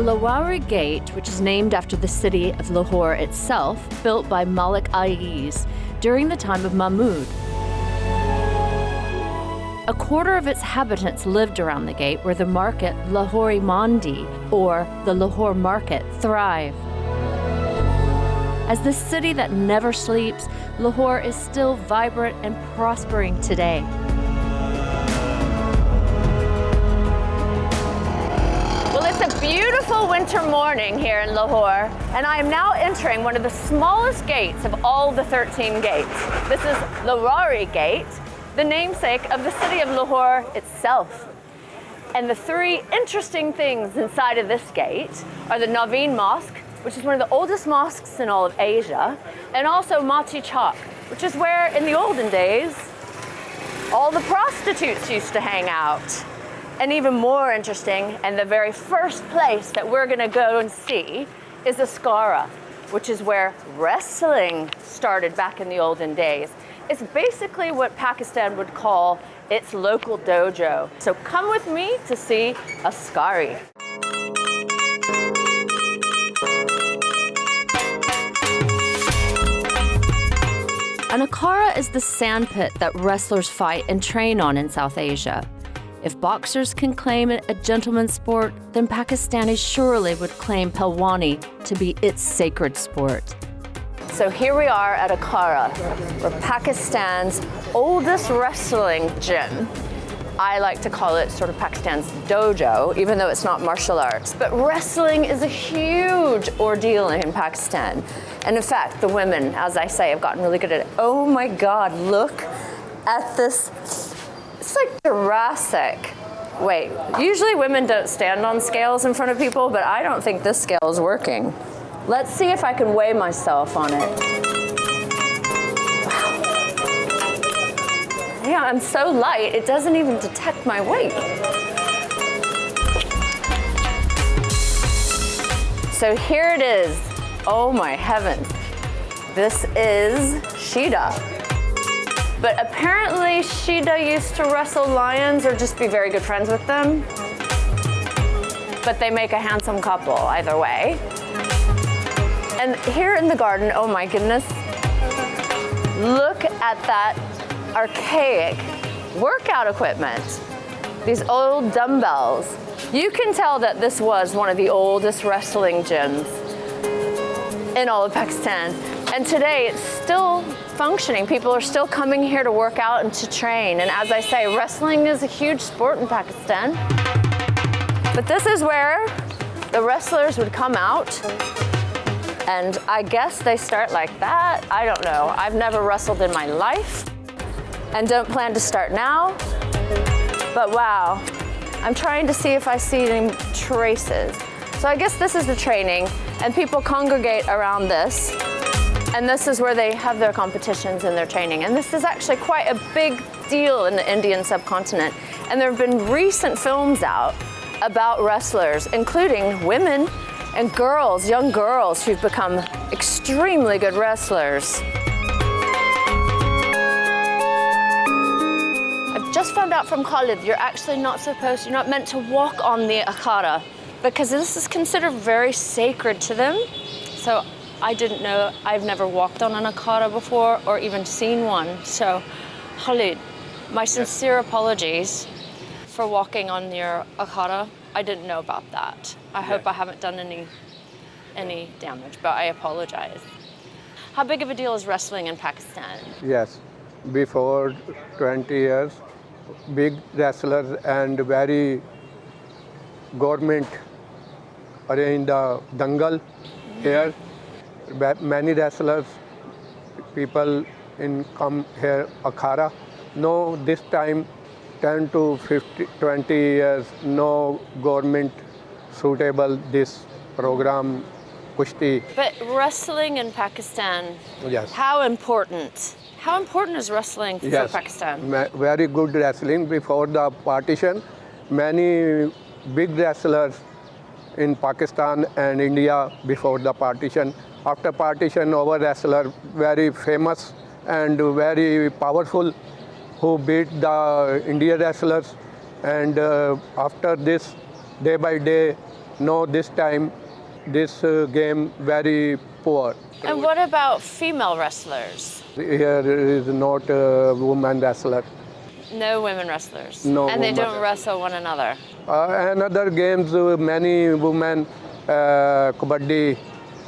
Lalaurie Gate, which is named after the city of Lahore itself, built by Malik Aiz during the time of Mahmud. A quarter of its inhabitants lived around the gate where the market Lahori Mandi, or the Lahore Market, thrived. As the city that never sleeps, Lahore is still vibrant and prospering today. Well, it's a beautiful winter morning here in Lahore, and I am now entering one of the smallest gates of all the 13 gates. This is Lalaurie Gate, the namesake of the city of Lahore itself. And the three interesting things inside of this gate are the Naveen Mosque, which is one of the oldest mosques in all of Asia, and also Mati Chowk, which is where in the olden days all the prostitutes used to hang out. And even more interesting, and the very first place that we're gonna go and see is Askara, which is where wrestling started back in the olden days. It's basically what Pakistan would call its local dojo. So come with me to see Askari. An akhara is the sandpit that wrestlers fight and train on in South Asia. If boxers can claim it a gentleman's sport, then Pakistanis surely would claim Pelwani to be its sacred sport. So here we are at Akhara, where Pakistan's oldest wrestling gym. I like to call it sort of Pakistan's dojo, even though it's not martial arts. But wrestling is a huge ordeal in Pakistan. And in fact, the women, as I say, have gotten really good at it. Oh my God, look at this. It's like Jurassic. Wait, usually women don't stand on scales in front of people, but I don't think this scale is working. Let's see if I can weigh myself on it. Wow. Yeah, I'm so light, it doesn't even detect my weight. So here it is. Oh my heavens. This is Shida. But apparently Shida used to wrestle lions or just be very good friends with them. But they make a handsome couple either way. And here in the garden, oh my goodness, look at that archaic workout equipment. These old dumbbells. You can tell that this was one of the oldest wrestling gyms in all of Pakistan. And today it's still functioning. People are still coming here to work out and to train. And as I say, wrestling is a huge sport in Pakistan. But this is where the wrestlers would come out. And I guess they start like that. I don't know. I've never wrestled in my life and don't plan to start now. But wow, I'm trying to see if I see any traces. So I guess this is the training, and people congregate around this. And this is where they have their competitions and their training. And this is actually quite a big deal in the Indian subcontinent. And there have been recent films out about wrestlers, including women and girls, young girls who've become extremely good wrestlers. I've just found out from Khalid, you're not meant to walk on the akhara because this is considered very sacred to them. So I didn't know, I've never walked on an akhara before or even seen one. So Khalid, my sincere apologies for walking on your akhara. I didn't know about that. I hope I haven't done any damage, but I apologize. How big of a deal is wrestling in Pakistan? Yes, before 20 years, big wrestlers and very government arranged the dangal here. Many wrestlers, people come here, akhara. No, this time 10 to 20 years, no government suitable this program, kushti. But wrestling in Pakistan, yes. How important? How important is wrestling for Pakistan? Very good wrestling. Before the partition, many big wrestlers in Pakistan and India before the partition. After partition, our wrestler very famous and very powerful, who beat the Indian wrestlers. And after this, day by day, No, this time, this game very poor. And what about female wrestlers? Here is not a woman wrestler. No women wrestlers. No and they women. don't wrestle one another. Another games, many women, kabaddi,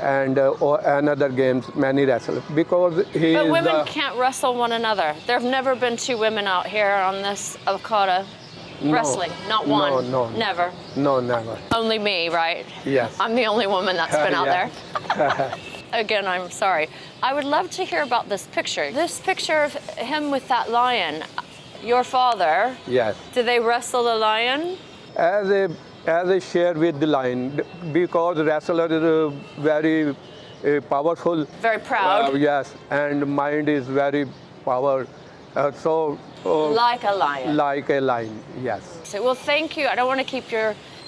and another games, many wrestlers. Because he But is women the, can't wrestle one another. There have never been two women out here on this avocado wrestling. Not one. No. Never. No, never. Only me, right? Yes. I'm the only woman that's been out Yeah. there. Again, I'm sorry. I would love to hear about this picture. This picture of him with that lion. Your father, Yes. did they wrestle the lion? As a share with the lion, because wrestler is very powerful. Very proud. Yes, and mind is very power. Like a lion. Like a lion, yes. So, well, thank you. I don't want to keep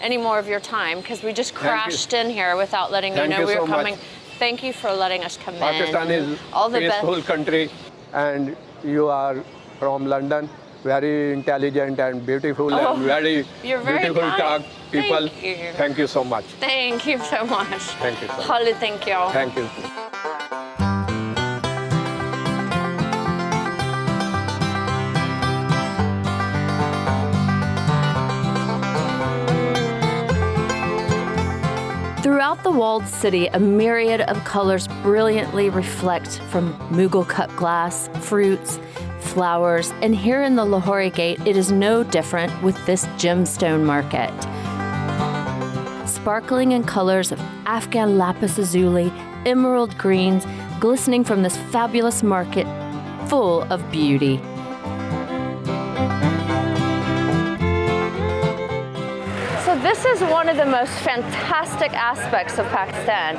any more of your time because we just crashed in here without letting you Thank know you we were so much. coming. Thank you for letting us come Pakistan in. is All the peaceful best. country, and you are from London. Very intelligent and beautiful, Oh, and very you're very beautiful kind. talk people. Thank you. Thank you so much. Thank you so much. Thank you so much. Holly, thank you. Thank you. Throughout the walled city, a myriad of colors brilliantly reflect from Mughal cut glass, fruits, flowers, and here in the Lahori Gate, it is no different with this gemstone market. Sparkling in colors of Afghan lapis lazuli, emerald greens, glistening from this fabulous market full of beauty. So this is one of the most fantastic aspects of Pakistan,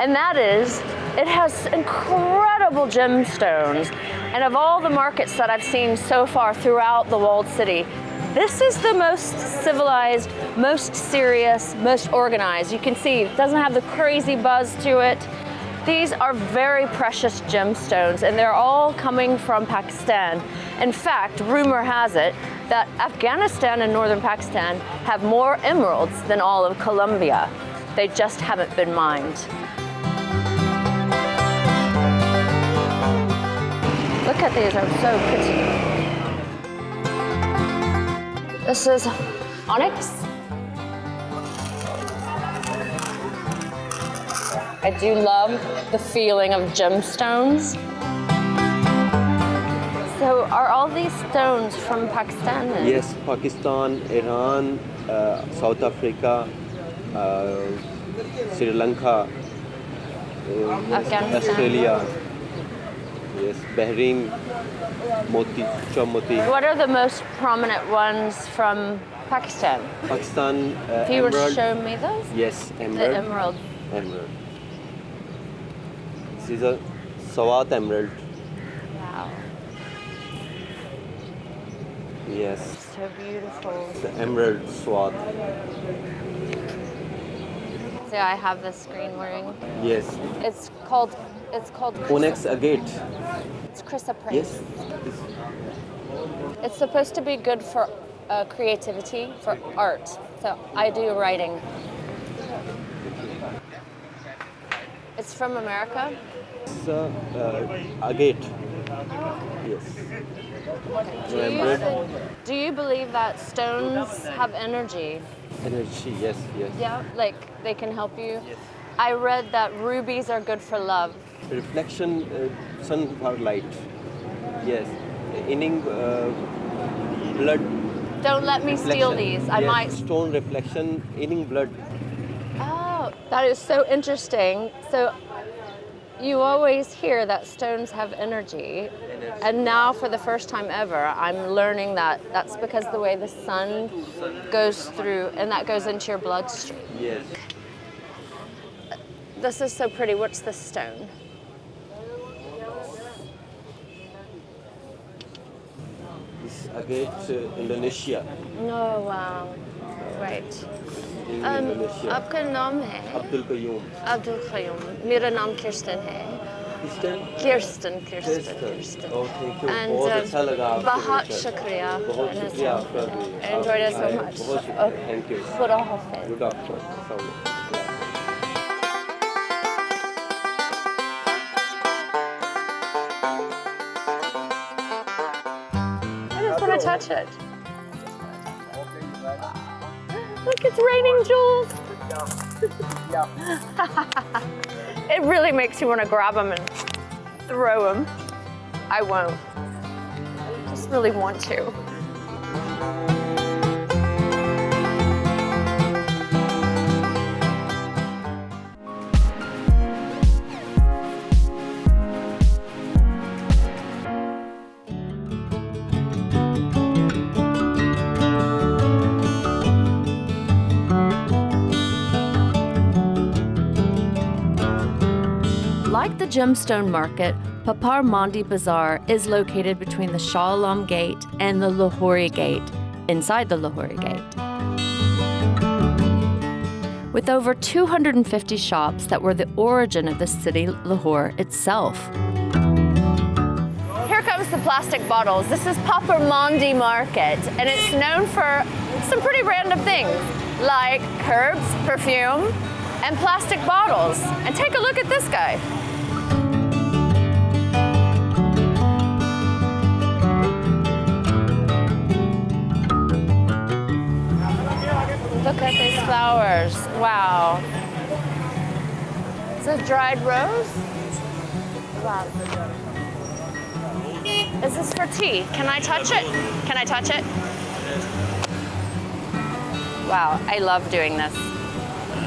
and that is it has incredible gemstones. And of all the markets that I've seen so far throughout the walled city, this is the most civilized, most serious, most organized. You can see it doesn't have the crazy buzz to it. These are very precious gemstones, and they're all coming from Pakistan. In fact, rumor has it that Afghanistan and northern Pakistan have more emeralds than all of Colombia. They just haven't been mined. Look at these, they're so pretty. This is onyx. I do love the feeling of gemstones. So are all these stones from Pakistan then? Yes, Pakistan, Iran, South Africa, Sri Lanka, Afghanistan. Australia, yes, Bahrain, Moti, Chamoti. What are the most prominent ones from Pakistan? Pakistan, If you would emerald. show me those? Yes, The emerald. emerald. Emerald. This is a Sawat emerald. Wow, Yes, so beautiful. the emerald Swat. See, I have this green ring. Yes, It's called Onyx agate. It's chrysoprase. Yes, It's supposed to be good for creativity, for art. So I do writing. It's from America. it's agate. Yes. Do you believe that stones have energy? Energy. Yes, yes. Yeah, like they can help you. I read that rubies are good for love. Reflection, sun or light. Yes. Inning blood. Don't let me steal reflection. these. I Yes, might. Stone reflection, inning blood. Oh, that is so interesting. So you always hear that stones have energy. And now for the first time ever, I'm learning that that's because the way the sun goes through and that goes into your bloodstream. Yes. This is so pretty. What's this stone? This agate, Indonesia. Oh, wow. Right. Indonesia. आपका नाम है Abdul Qayyum. Abdul Qayyum मेरा नाम Kirsten है Kirsten? Kirsten. Oh, thank you. And बहुत अच्छा लगा आपसे बहुत मिलकर। शुक्रिया. बहुत शुक्रिया आपका भी. I enjoyed it so आप much. बहुत शुक्रिया. Thank you. खुदा हाफिज. Good afternoon. I just want to touch it. Look, it's raining jewels. It really makes you want to grab them and throw them. I won't. I just really want to. Like the gemstone market, Papar Mandi Bazaar is located between the Shah Alam Gate and the Lahori Gate, inside the Lahori Gate. With over 250 shops that were the origin of the city Lahore itself. Here comes the plastic bottles. This is Papar Mandi Market, and it's known for some pretty random things, like herbs, perfume, and plastic bottles. And take a look at this guy. Look at these flowers. Wow. Is it dried rose? Wow. Is this for tea? Can I touch it? Can I touch it? Wow, I love doing this.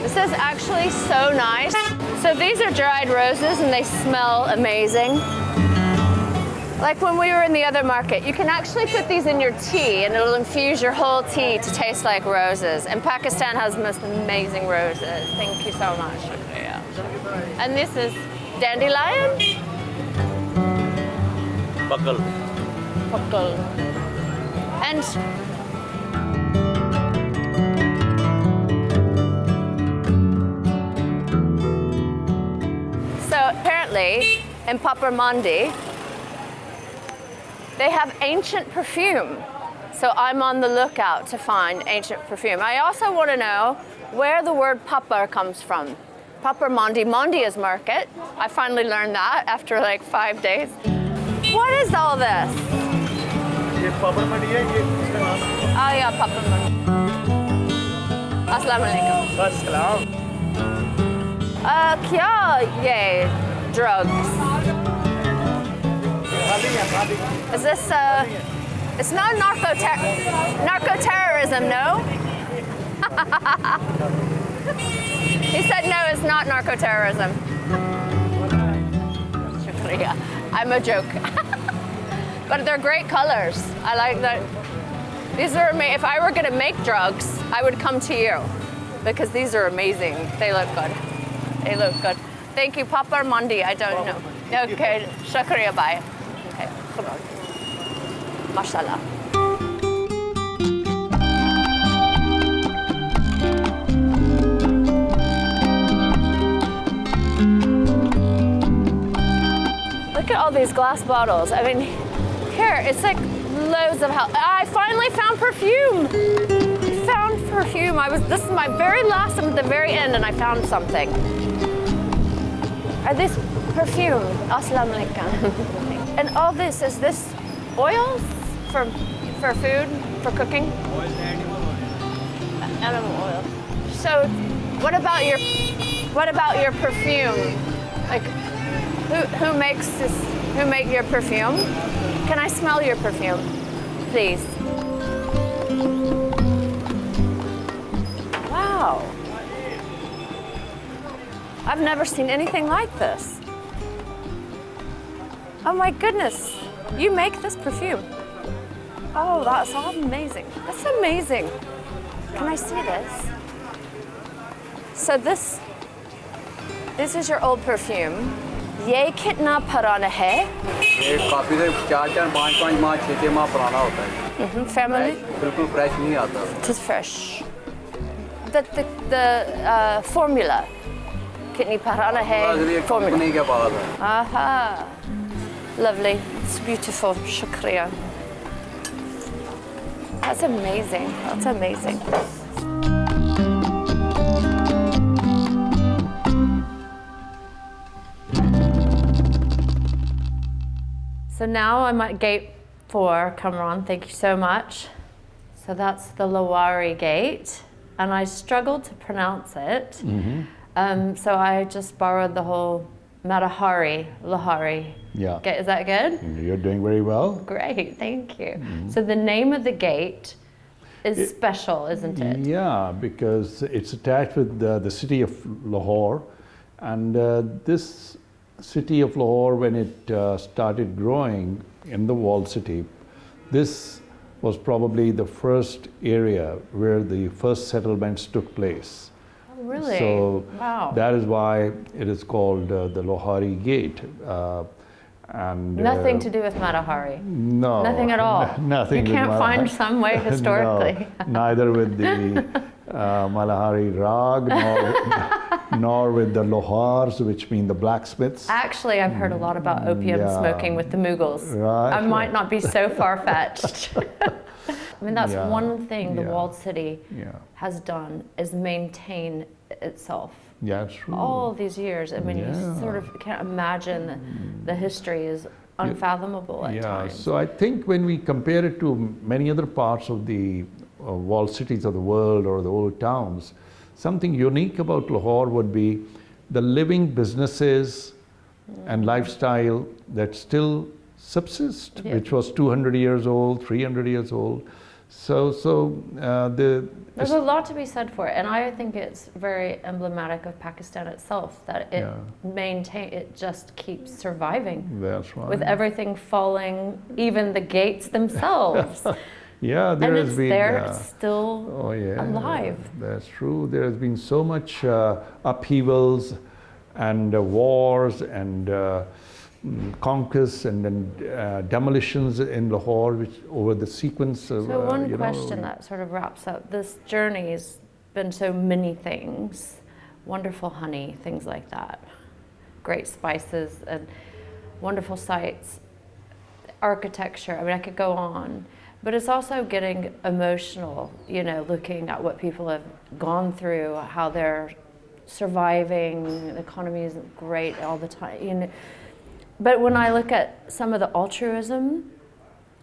This is actually so nice. So these are dried roses and they smell amazing. Like when we were in the other market, you can actually put these in your tea and it'll infuse your whole tea to taste like roses. And Pakistan has the most amazing roses. Thank you so much. Shukriya. And this is dandelion? Bakal. Bakal. And so apparently in Papar Mandi, they have ancient perfume. So I'm on the lookout to find ancient perfume. I also want to know where the word papar comes from. Papar Mandi. Mandi is market. I finally learned that after like 5 days. What is all this? Oh yeah, Papar Mandi. Assalamu alaikum. Kya ye drugs? Is this, it's not narco-terrorism, no? He said no, it's not narco-terrorism. Shukriya. I'm a joke. But they're great colors. I like that. These are amazing. If I were gonna make drugs, I would come to you because these are amazing. They look good. They look good. Thank you, Papar Mandi. I don't know. Okay, shukriya, bye. Okay, come on. Mashallah. Look at all these glass bottles. I mean, here, it's like loads of help. I finally found perfume. I found perfume. This is my very last, I'm at the very end, and I found something. Are these perfume? Assalamu alaikum. And all this, is this oils for food, for cooking? Animal oil. So what about your perfume? Like who makes this, who make your perfume? Can I smell your perfume, please? Wow. I've never seen anything like this. Oh my goodness, you make this perfume. Oh, that's amazing. That's amazing. Can I see this? So this is your old perfume. ये कितना पुराना है? ये काफी से 4-5 माह 6 माह पुराना होता है. Family? बिल्कुल फ्रेश नहीं आता. It is fresh. The formula. Kitni parana Lohari hai formula. company के बाद है Aha. Lovely. It's beautiful. Shukriya. That's amazing. That's amazing. So now I'm at gate 4, Kamran. Thank you so much. So that's the Lalaurie Gate, and I struggled to pronounce it. So I just borrowed the whole Lahori. Yeah. Gate. Is that good? You're doing very well. Great, thank you. So the name of the gate is special, isn't it? Yeah, because it's attached with the city of Lahore, and this city of Lahore, when it started growing in the walled city, this was probably the first area where the first settlements took place. Oh, really? So wow. that is why it is called the Lohari Gate. And Nothing to do with Matahari. No. Nothing at all. Nothing. You can't with find some way historically. No, neither with the Malahari Rag, nor with the Lohars, which mean the blacksmiths. Actually, I've heard a lot about opium Yeah. smoking with the Mughals. Right. I might not be so far-fetched. I mean, that's Yeah. one thing the Yeah. walled city Yeah. has done is maintain itself. Yeah, it's true. All these years. I mean, you Yeah. sort of can't imagine that the history is unfathomable at times. So I think when we compare it to many other parts of the walled cities of the world or the old towns, something unique about Lahore would be the living businesses and lifestyle that still subsist, Yeah. which was 200 years old, 300 years old. There's a lot to be said for it, and I think it's very emblematic of Pakistan itself that it it just keeps surviving. That's right. With everything falling, even the gates themselves. Yeah, there and has it's been. there still Oh yeah, alive. That's true. There has been so much upheavals and wars and conquests and then demolitions in Lahore, which over the sequence of. So one question that sort of wraps up this journey has been so many things, wonderful honey, things like that, great spices and wonderful sights, architecture. I mean, I could go on. But it's also getting emotional, you know, looking at what people have gone through, how they're surviving, the economy isn't great all the time, you know. But when I look at some of the altruism,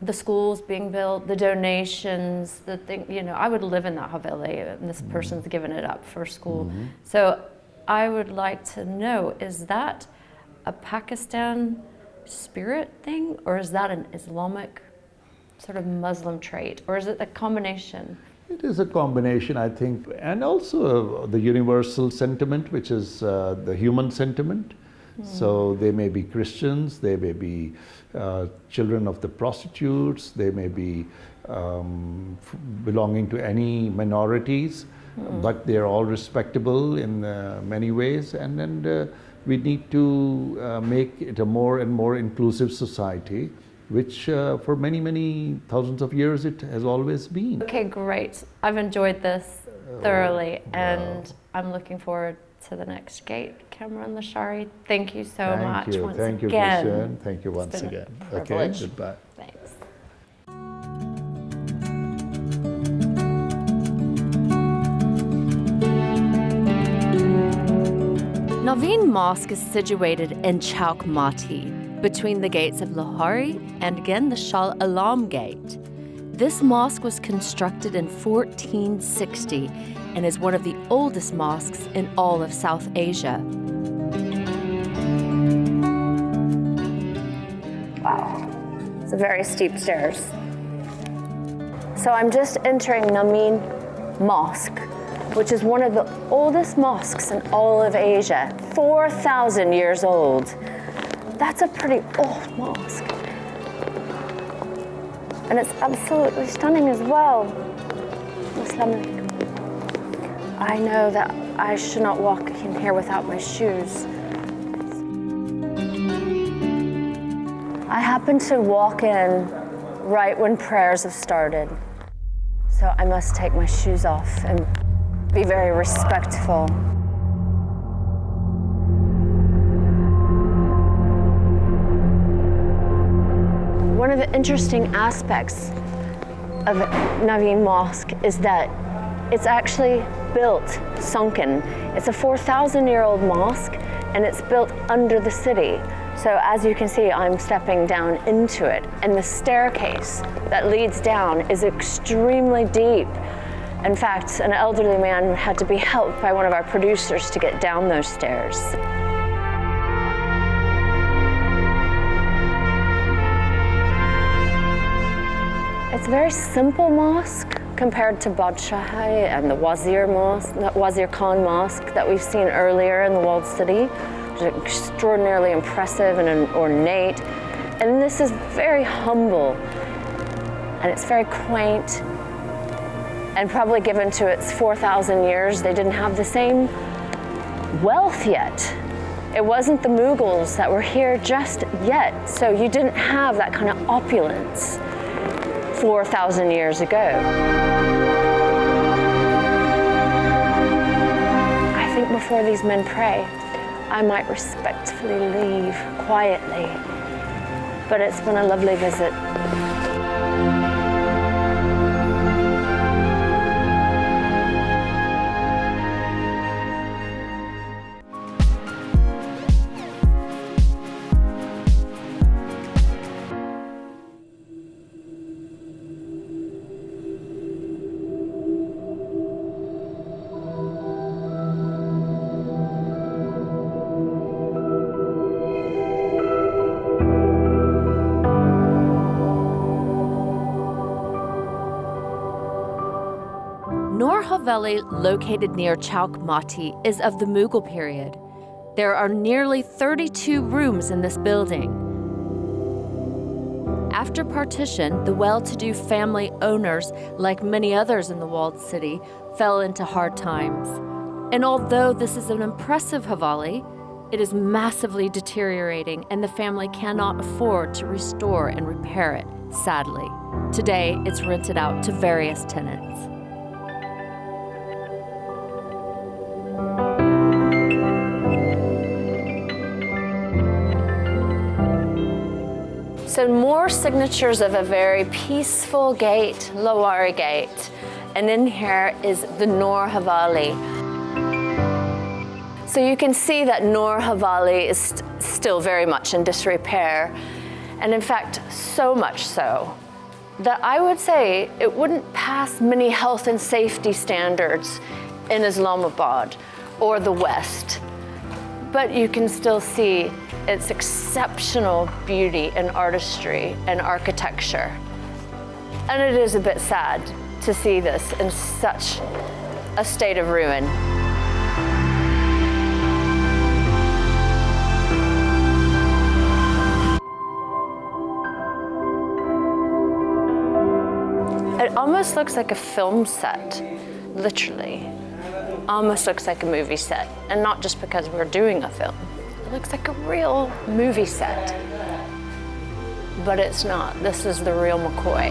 the schools being built, the donations, the thing, you know, I would live in that Haveli and this person's given it up for school. So I would like to know, is that a Pakistan spirit thing, or is that an Islamic sort of Muslim trait, or is it a combination? It is a combination, I think, and also the universal sentiment, which is the human sentiment. So they may be Christians, they may be children of the prostitutes, they may be belonging to any minorities, but they're all respectable in many ways, and then we need to make it a more and more inclusive society, which for many, many thousands of years it has always been. Okay, great. I've enjoyed this thoroughly, and I'm looking forward to the next gate. Cameron Lohari, thank you so much once Thank you, again. Christian. Thank you once been a again. privilege. Okay, goodbye. Thanks. Naveen Mosque is situated in Chowk Mati, between the gates of Lahori and again the Shah Alam Gate. This mosque was constructed in 1460 and is one of the oldest mosques in all of South Asia. Wow, it's a very steep stairs. So I'm just entering Naveen Mosque, which is one of the oldest mosques in all of Asia, 4,000 years old. That's a pretty old mosque. And it's absolutely stunning as well. Assalamu alaikum. I know that I should not walk in here without my shoes. I happened to walk in right when prayers have started. So I must take my shoes off and be very respectful. One of the interesting aspects of Naveen Mosque is that it's actually built sunken. It's a 4,000-year-old mosque, and it's built under the city. So as you can see, I'm stepping down into it, and the staircase that leads down is extremely deep. In fact, an elderly man had to be helped by one of our producers to get down those stairs. It's a very simple mosque compared to Badshahi and the Wazir Khan Mosque that we've seen earlier in the walled city. It's extraordinarily impressive and ornate. And this is very humble, and it's very quaint. And probably given to its 4,000 years, they didn't have the same wealth yet. It wasn't the Mughals that were here just yet, so you didn't have that kind of opulence 4,000 years ago. I think before these men pray, I might respectfully leave quietly, but it's been a lovely visit. Nora Valley, located near Chowk Mati, is of the Mughal period. There are nearly 32 rooms in this building. After partition, the well-to-do family owners, like many others in the walled city, fell into hard times. And although this is an impressive Haveli, it is massively deteriorating, and the family cannot afford to restore and repair it, sadly. Today, it's rented out to various tenants. So more signatures of a very peaceful gate, Lalaurie Gate. And in here is the Nora Valley. So you can see that Nora Valley is still very much in disrepair. And in fact, so much so that I would say it wouldn't pass many health and safety standards in Islamabad or the West. But you can still see its exceptional beauty and artistry and architecture. And it is a bit sad to see this in such a state of ruin. It almost looks like a film set, literally. Almost looks like a movie set, and not just because we're doing a film. It looks like a real movie set, but it's not. This is the real McCoy.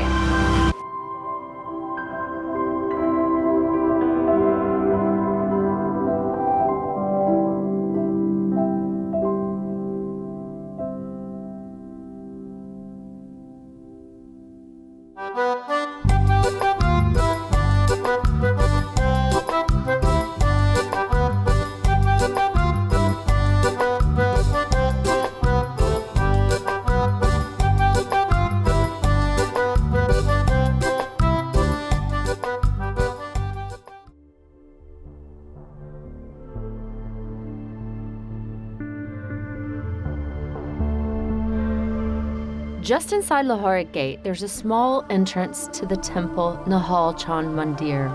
Just inside Lahori Gate, there's a small entrance to the temple Mahal Chand Mandir,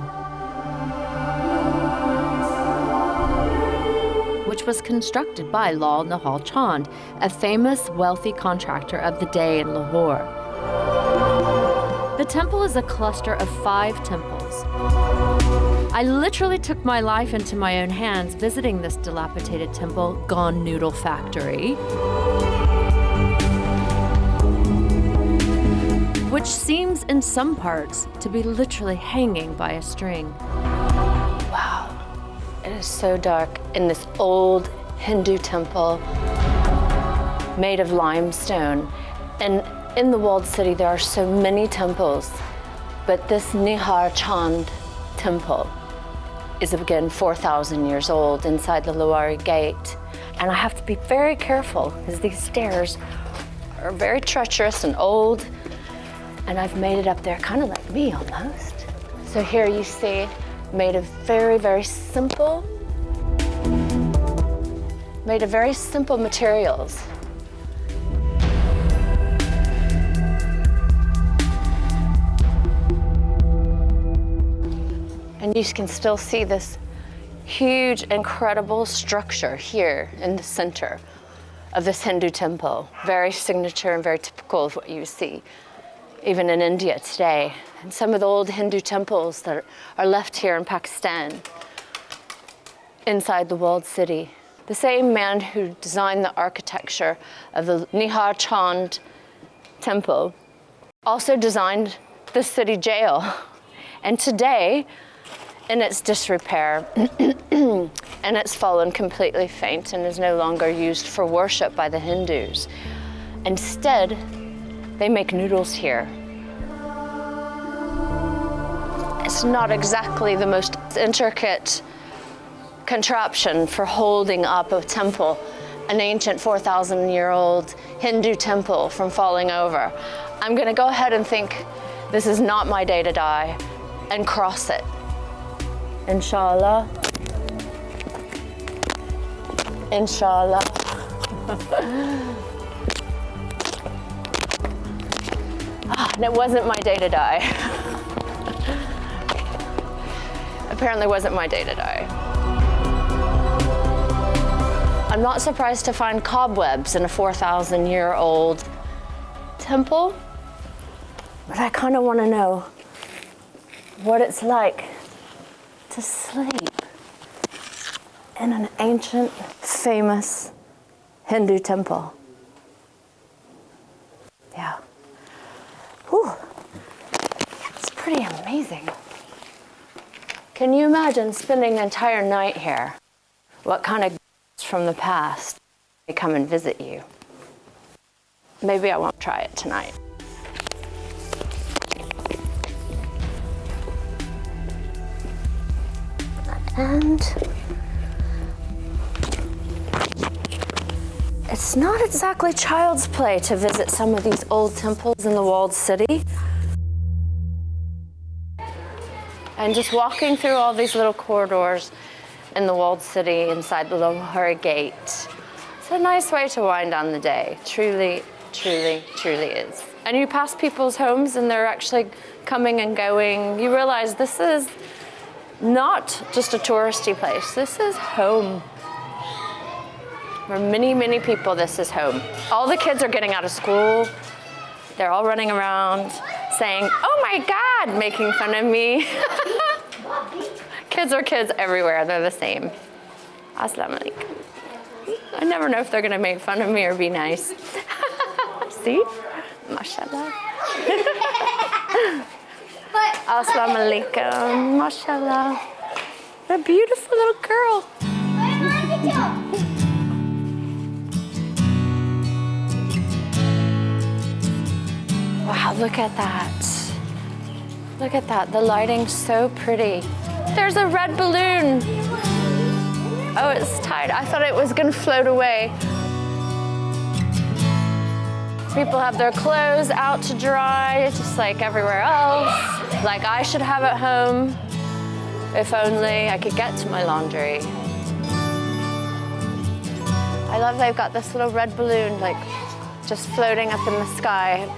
which was constructed by Lal Nahal Chand, a famous wealthy contractor of the day in Lahore. The temple is a cluster of 5 temples. I literally took my life into my own hands visiting this dilapidated temple gone noodle factory, which seems in some parts to be literally hanging by a string. Wow, it is so dark in this old Hindu temple made of limestone. And In the walled city, there are so many temples, but this Nihar Chand temple is again 4,000 years old inside the Lalaurie Gate. And I have to be very careful because these stairs are very treacherous and old. And I've made it up there kind of like me almost. So here you see, made of very, very simple materials. And you can still see this huge, incredible structure here in the center of this Hindu temple. Very signature and very typical of what you see even in India today. And some of the old Hindu temples that are left here in Pakistan, inside the walled city. The same man who designed the architecture of the Nihar Chand temple also designed the city jail. And today, in its disrepair, and it's fallen completely faint and is no longer used for worship by the Hindus. Instead, they make noodles here. It's not exactly the most intricate contraption for holding up a temple, an ancient 4,000-year-old Hindu temple from falling over. I'm gonna go ahead and think this is not my day to die and cross it. Inshallah. Inshallah. And it wasn't my day to die. Apparently wasn't my day to die. I'm not surprised to find cobwebs in a 4,000-year-old temple, but I kind of want to know what it's like to sleep in an ancient, famous Hindu temple. Yeah. Whew. It's pretty amazing. Can you imagine spending an entire night here? What kind of from the past may come and visit you? Maybe I won't try it tonight. And it's not exactly child's play to visit some of these old temples in the walled city. And just walking through all these little corridors in the walled city inside the Lahori Gate. It's a nice way to wind down the day. Truly, truly, truly is. And you pass people's homes and they're actually coming and going. You realize this is not just a touristy place. This is home. For many, many people, this is home. All the kids are getting out of school. They're all running around saying, "Oh my God," making fun of me. Kids are kids everywhere. They're the same. Assalamu alaikum. I never know if they're gonna make fun of me or be nice. See? MashaAllah. Assalamu alaikum. MashaAllah. What a beautiful little girl. Wow, look at that. Look at that. The lighting's so pretty. There's a red balloon. Oh, it's tied. I thought it was gonna float away. People have their clothes out to dry, just like everywhere else, like I should have at home. If only I could get to my laundry. I love they've got this little red balloon, like just floating up in the sky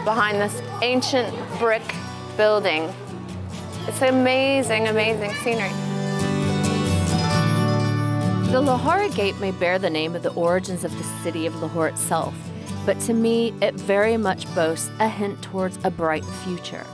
behind this ancient brick building. It's amazing, amazing scenery. The Lahori Gate may bear the name of the origins of the city of Lahore itself, but to me, it very much boasts a hint towards a bright future.